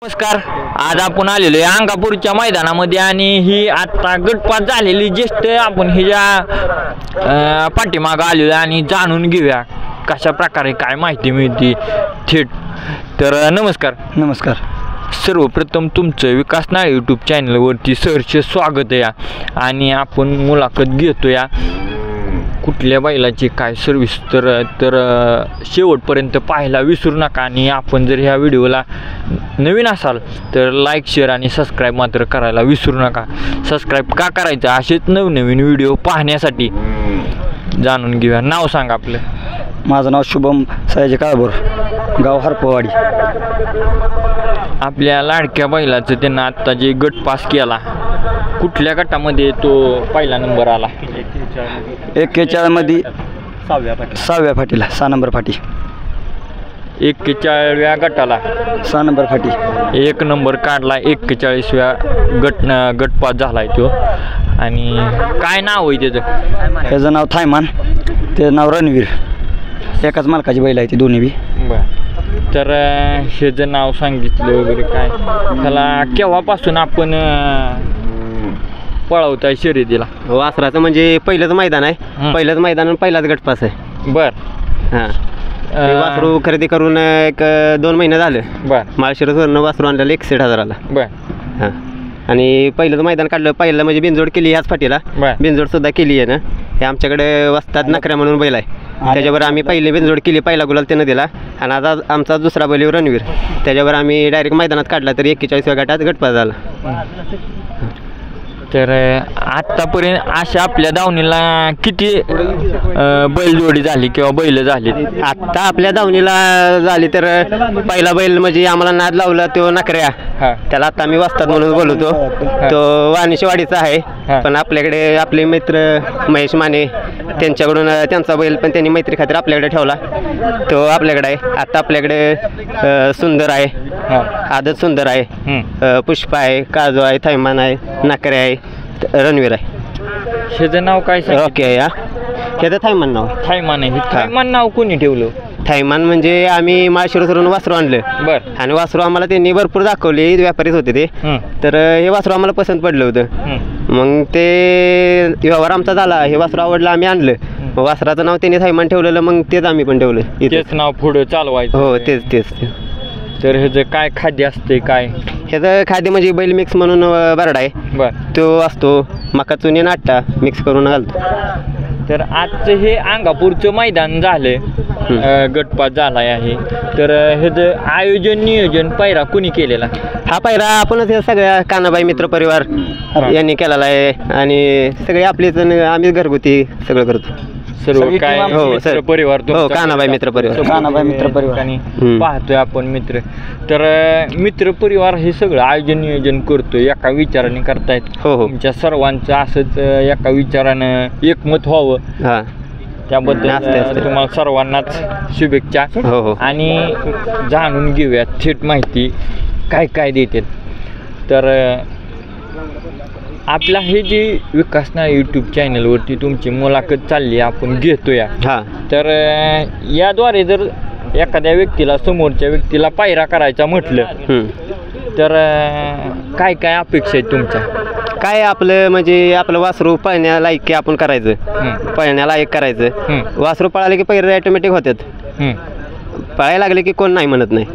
नमस्कार. आज आपण आलेलो आहे अंगापूरच्या मैदानामध्ये आणि ही आता गटपात झालेली ज्येष्ठ आपण हिच्या पाठीमागं आलेलो आहे आणि जाणून घेऊया कशा प्रकारे काय माहिती मिळते थेट. तर नमस्कार. नमस्कार. सर्वप्रथम तुमचं विकास नाळे यूट्यूब चॅनलवरती सहर्ष स्वागत आहे आणि आपण मुलाखत घेतो या कुठल्या बैलाची काय सर्विस तर शेवटपर्यंत पाहायला विसरू नका. आणि आपण जर ह्या व्हिडिओला नवीन असाल तर लाईक शेअर आणि सबस्क्राईब मात्र करायला विसरू नका. सबस्क्राईब का करायचं असेच नवनवीन व्हिडिओ पाहण्यासाठी. जाणून घेऊया. नाव सांगा आपलं. माझं नाव शुभम सयाजी काळभोर, गाव हरपवाडी. आपल्या लाडक्या बैलाचं त्यांना आत्ता जे गट पास केला कुठल्या गटामध्ये तो पहिला नंबर आला? 41 मध्ये 6व्या फाटीला 6 नंबर फाटी. 41व्या गटाला 6 नंबर फाटी 1 नंबर काढला. 41व्या गट पास झाला आहे तो. आणि काय नाव आहे त्याचं? त्याचं नाव थायमान, त्याचं नाव रणवीर. एकाच मालकाची बैल आहे ती दोन्ही बी. बरं. तर ह्याचं नाव सांगितलं वगैरे काय त्याला केव्हापासून आपण पळवत आहे शर्यतीला? वासराचं म्हणजे पहिलंच मैदान आहे. पहिलंच मैदान आणि पहिलाच गटपास आहे. बरं. हां. वासरू खरेदी करून एक 2 महिने झाले. बरं. माळशिरसवरनं वासरू आणलेलं 61,000ला. बरं. हां. आणि पहिलंच मैदान काढलं. पहिलं म्हणजे बिनजोड केली ह्याच फाटीला. बिनजोड सुद्धा केली आहे ना. हे आमच्याकडे वस्तात नखऱ्या म्हणून बैल आहे. त्याच्यावर आम्ही पहिली बिनजोड केली, पहिला गुलाल त्यानं दिला. आणि आता आमचा दुसरा बैल रणवीर, त्याच्यावर आम्ही डायरेक्ट मैदानात काढला तर 41व्या गटात गटपास झाला. तर आत्तापर्यंत अशा आपल्या दावणीला किती बैलजोडी झाली किंवा बैल झाली? आत्ता आपल्या दावणीला झाली तर पहिला बैल म्हणजे आम्हाला नाद लावला तो नकऱ्या. त्याला आता आम्ही वस्ताद म्हणून बोलवतो. तो वाणीशेवाडीचा आहे. पण आपल्याकडे आपले मित्र महेश माने त्यांच्याकडून त्यांचा बैल पण त्यांनी मैत्री खातीर आपल्याकडे ठेवला. तो आपल्याकडे आहे. आता आपल्याकडे सुंदर आहे, आदत सुंदर आहे, पुष्पा आहे, काजू आहे, थैमान आहे, नाकरे आहे, रणवीर आहे. ह्याचं नाव काय? ओके आहे. ह्याचं थैमान नाव. थैमान आहे. थैमान नाव कोणी ठेवलं? थैमान म्हणजे आम्ही माळशिरसवरून वासरू आणलं. बरं. आणि वासरू आम्हाला त्यांनी भरपूर दाखवले, व्यापारीच होते ते. तर हे वासरू आम्हाला पसंत पडलं होतं. मग ते व्यवहार आमचा झाला. हे वासरू आवडलं, आम्ही आणलं. मग वासराचं नाव त्यांनी थैमान ठेवलेलं, मग तेच आम्ही पण ठेवलं. तेच नाव पुढं चालवायचं? हो, तेच. तर ह्याचं काय खाद्य असते? काय ह्याचं खाद्य म्हणजे बैल मिक्स म्हणून बरडा आहे. बरं. तो असतो मका चुनी आणि आट्टा मिक्स करून घालतो. तर आजचं हे अंगापूरचं मैदान झालं, गटपात झाला आहे. तर ह्याचं आयोजन नियोजन पायरा कुणी केलेला? हा पायरा आपणच हे सगळ्या कानाबाई मित्र परिवार यांनी केलेला आहे. आणि सगळे आपलेच आम्ही घरगुती सगळं करतो. सर्व काय मित्र परिवार? हो, कानाबाई मित्र परिवार. कानाबाई मित्र परिवार पाहतोय आपण मित्र. तर मित्र परिवार हे सगळं आयोजन नियोजन करतोय एका विचाराने करतायत. हो. तुमच्या सर्वांचं असंच एका विचारानं एकमत व्हावं, त्याबद्दल तुम्हाला सर्वांनाच शुभेच्छा. हो. आणि जाणून घेऊया थेट माहिती काय काय देते. तर आपला हे जे विकास नाळे यूट्यूब चॅनलवरती तुमची मुलाखत चालली आपण घेतोया. तर याद्वारे जर एखाद्या व्यक्तीला समोरच्या व्यक्तीला पायरा करायचा म्हटलं तर काय काय अपेक्षा आहेत तुमच्या? काय आपलं म्हणजे आपलं वासरू पळण्यालायक आपण करायचं, पळण्यालायक करायचं. वासरू पळाले की पैरे ऑटोमॅटिक होतात. पळायला लागले की कोण नाही म्हणत नाही.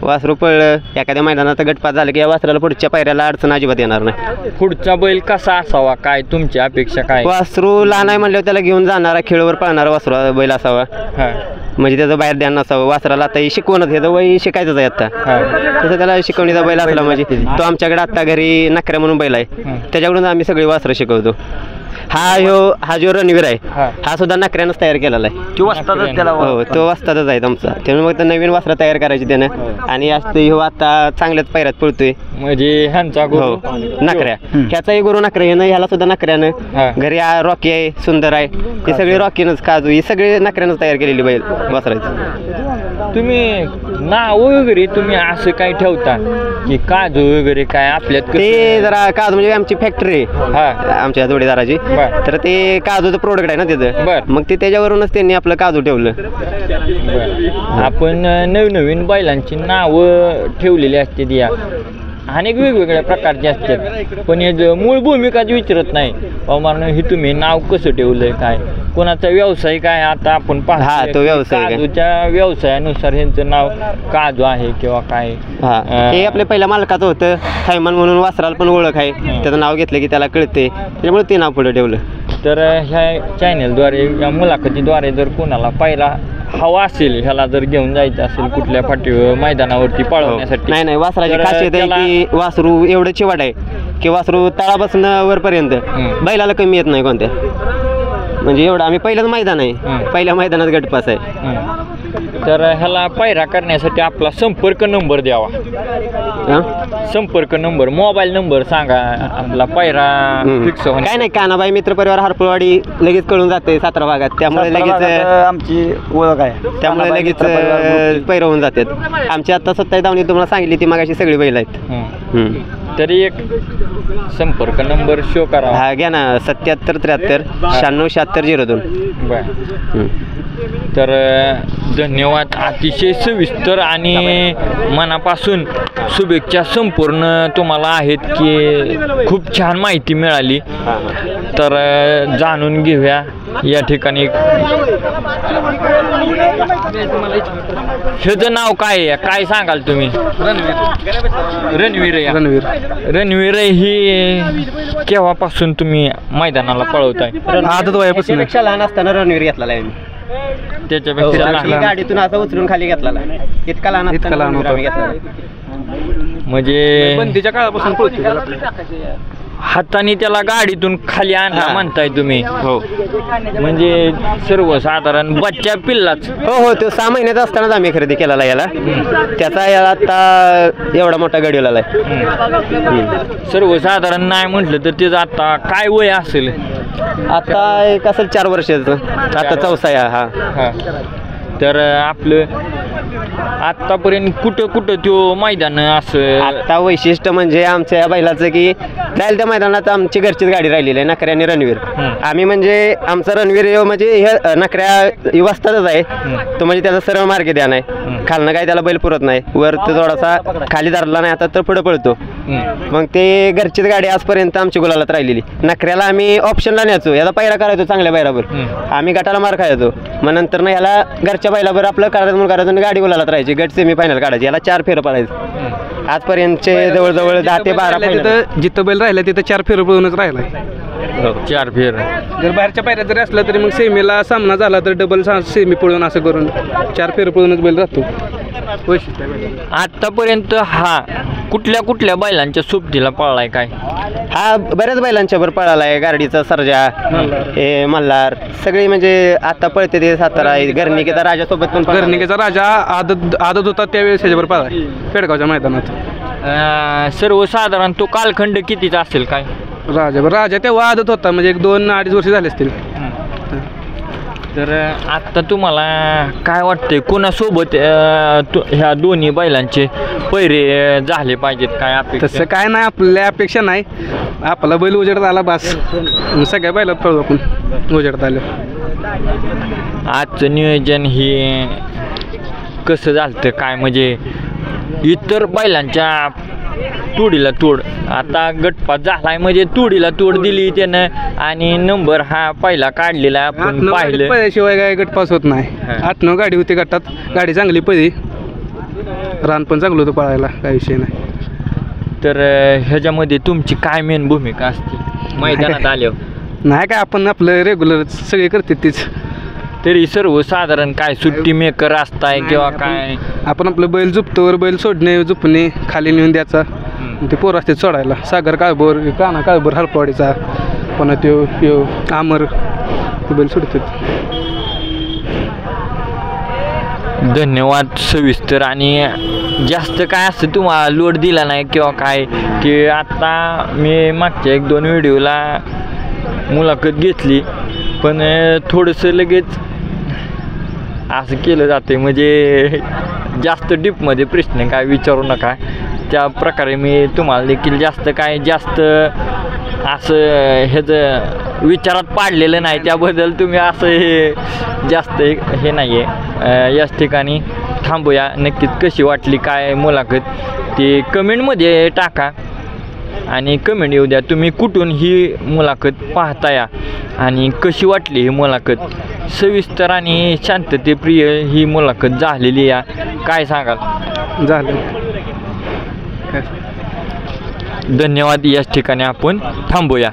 वासरू पळलं एखाद्या मैदानात गटपास झालं की या वासराला पुढच्या पायऱ्याला अडचण अजिबात येणार नाही. पुढचा बैल कसा असावा, काय तुमची अपेक्षा काय? वासरू लहान आहे म्हणल्यावर त्याला घेऊन जाणारा, खेळवर पळणारा वासरू बैल असावा. म्हणजे त्याचं बाहेर ध्यान नसावं. वासराला आता शिकवणच, ह्याचं वय शिकायचंच आहे आता. तसं त्याला शिकवणीचा बैल असला म्हणजे तो आमच्याकडे आत्ता घरी नखऱ्या म्हणून बैल आहे, त्याच्याकडून आम्ही सगळी वासरं शिकवतो. हा जो रणवीर आहे हा सुद्धा नकऱ्यानंच तयार केलेला आहे. हो, तो वस्तादच आहे आमचा. त्यामुळे मग नवीन वासरा तयार करायची त्यानं. आणि आता चांगल्याच पैरात पळतोय. म्हणजे ह्यांचा गुरु नकऱ्या, ह्याचाही गुरु नकऱ्या आहे ना. ह्याला सुद्धा नकऱ्यानं. घरी रॉकी आहे, सुंदर आहे, हे सगळे रॉकीनच, काजू ही सगळे नकऱ्यानंच तयार केलेली बैल वासरायची. तुम्ही नाव वगैरे तुम्ही असं काय ठेवता की काजू वगैरे काय आपल्यात? ते जरा काजू म्हणजे आमची फॅक्टरी आहे आमच्या जोडीदाराची. बर. तर ते काजूचं प्रोडक्ट आहे ना बर. त्याचं, मग ते त्याच्यावरूनच त्यांनी आपलं काजू ठेवलं. आपण नवनवीन बैलांची नावं ठेवलेली असते या अनेक वेगवेगळ्या प्रकारचे असतात, पण याचं मूळ भूमिकाच विचारत नाही. मारण हे तुम्ही नाव कसं ठेवलंय, काय कोणाचा व्यवसाय काय. आता आपण हा, तो व्यवसाय काय? काजूच्या व्यवसायानुसार ह्यांचं नाव काजू आहे किंवा काय. हे आपल्या पहिल्या मालकाचं होतं, थैमान म्हणून वासराला पण ओळख आहे, त्याचं नाव घेतलं की त्याला कळते, त्याच्यामुळे ते नाव पुढे ठेवलं. तर ह्या चॅनलद्वारे या मुलाखतीद्वारे जर कोणाला पायरा हवा असेल, ह्याला जर घेऊन जायचं असेल कुठल्या पाठीवर मैदानावरती पळवण्यासाठी, नाही वासराची तर खासियत आहे की वासरू एवढं चिवाट आहे की वासरू तळापासून वरपर्यंत बैलाला कमी येत नाही कोणत्या. म्हणजे एवढं आम्ही पहिलंच मैदान आहे, पहिल्या मैदानात गटपास आहे. तर ह्याला पायरा करण्यासाठी आपला संपर्क नंबर द्यावा. संपर्क नंबर, मोबाईल नंबर सांगा आपला पायरा फिक्स होणार. काय नाही, कानाबाई मित्र परिवार हरपळवाडी लगेच कळून जाते सातारा भागात, त्यामुळे लगेच आमची ओळख आहे, त्यामुळे लगेच पैर होऊन जातात. आमची आता 27 धावणी तुम्हाला सांगितली ती मागाशी सगळी बैल आहेत. तरी एक संपर्क नंबर शो करा. हा घ्या ना, 77 73 96 76 02. बर. तर धन्यवाद. अतिशय सविस्तर आणि मनापासून शुभेच्छा संपूर्ण तुम्हाला आहेत की खूप छान माहिती मिळाली. तर जाणून घेऊया या ठिकाणी ह्याचं नाव काय आहे, काय सांगाल तुम्ही? रणवीर. रणवीर ही केव्हापासून तुम्ही मैदानाला पळवताय? आदत वयापासून. लहान असताना रणवीर घेतलेला आहे. त्याच्यापेक्षा गाडीतून असं उचलून खाली घेतलेला, इतका लहान घेतला. म्हणजे बंदीच्या काळापासून हाताने त्याला गाडीतून खाली आणला म्हणताय तुम्ही? हो. म्हणजे सर्वसाधारण बच्चा पिल्लाच? हो, तो 6 महिन्यात असतानाच आम्ही खरेदी केलेला याला. त्याचा याला आता एवढा मोठा गडीवला आहे. सर्वसाधारण नाही म्हटलं तर त्याचं आता काय वय असेल? आता एक असेल 4 वर्षाचं, आता 4था आहे हा. तर आपलं आतापर्यंत कुठं तो मैदान असं? आता वैशिष्ट्य म्हणजे आमच्या या बैलाचं की जाईल त्या मैदानात आमची घरचीच गाडी राहिलेली आहे, नखऱ्या आणि रणवीर. आम्ही म्हणजे आमचा रणवीर म्हणजे हे नखऱ्या वाजतातच आहे तो, म्हणजे त्याचा सरळ मार्ग द्या नाही, खालनं काय त्याला बैल पुरत नाही, वर तो थोडासा खाली धरला नाही आता तर पुढे पळतो. मग ते घरचीच गाडी आजपर्यंत आमची गुलालात राहिलेली. नखऱ्याला आम्ही ऑप्शनला न्यायचो, याला पायरा करायचो चांगल्या बैलावर, आम्ही गटाला मार खायचो. मग नंतर ना ह्याला घरच्या बैलावर आपलं करायचं म्हणून करायचं आणि गाडी गुलालात राहायची, गट सेमी फायनल काढायची, याला 4 फेरं पडायचं. आजपर्यंतचे जवळजवळ 10 ते 12 जिथं बैल राहिला तिथं 4 फेरं पळूनच राहिलाय. 4 फेर. जर बाहेरच्या पायऱ्यात जरी असला तरी मग सेमीला सामना झाला तर डबल सेमी पळून असं करून 4 फेरं पळूनच बैल राहतो. आतापर्यंत हा कुठल्या बैलांच्या सोबतीला पळलाय काय? हा बऱ्याच बैलांच्या वर पळाला आहे, गाडीचा सर्जा, हे मल्हार, सगळे म्हणजे आता पळते ते सातारा. गर्णिकेचा राजा सोबत पण, गर्णिकेचा राजा आदत होता त्यावेळेस ह्याच्यावर पळालाय पेडगावच्या मैदानात. सर्वसाधारण तो कालखंड कितीचा असेल काय? राजा तेव्हा आदत होता, म्हणजे 2-2.5 वर्ष झाले असतील. तर आत्ता तुम्हाला काय वाटतंय कोणासोबत ह्या दोन्ही बैलांचे पैरे झाले पाहिजेत? काय अपेक्षा? तसं काय नाही, आपल्या अपेक्षा नाही, आपला बैल उजेडत आला बास, सगळ्या बैलात पळू आपण उजेडत आलं. आजचं नियोजन हे कसं झालं काय? म्हणजे इतर बैलांच्या तोडीला तोड, आता गटपात झालाय म्हणजे तोडीला तोड दिली त्यानं आणि नंबर हा पहिला काढलेला आपण पाहिलं. शिवाय काय गटपास होत नाही. 8-9 गाडी होती गटात, गाडी चांगली पळली, रान पण चांगलं होतं पळायला, काय विषय नाही. तर ह्याच्यामध्ये तुमची काय मेन भूमिका असते मैदानात आल्यावर? नाही काय, आपण आपलं रेग्युलर सगळे करते तीच. तरी सर्वसाधारण काय सुट्टी मेकर असताय किंवा काय? आपण आपलं बैल झुपतोवर बैल सोडणे, झुपणे, खाली नेऊन द्यायचा, ते पोरं असते सोडायला. सागर काळभोर, काना काळभोर हरपवाडीचा, पुन्हा त्यो आमर, ते बैल सोडतात. धन्यवाद. सविस्तर आणि जास्त काय असतं तुम्हाला लोड दिला नाही किंवा काय, की आता मी मागच्या 1-2 व्हिडिओला मुलाखत घेतली, पण थोडंसं लगेच असं केलं जाते, म्हणजे जास्त डीपमध्ये प्रश्न काय विचारू नका. त्या प्रकारे मी तुम्हाला देखील जास्त असं ह्याचं विचारात पाडलेलं नाही, त्याबद्दल तुम्ही असं हे जास्त हे नाही आहे. याच ठिकाणी थांबूया. नक्कीच कशी वाटली काय मुलाखत ते कमेंटमध्ये टाका आणि कमेंट येऊ द्या तुम्ही कुठून ही मुलाखत पाहताया आणि कशी वाटली ही मुलाखत. सविस्तर आणि शांततेप्रिय ही मुलाखत झालेली आहे, काय सांगाल? झालं. धन्यवाद. याच ठिकाणी आपण थांबूया.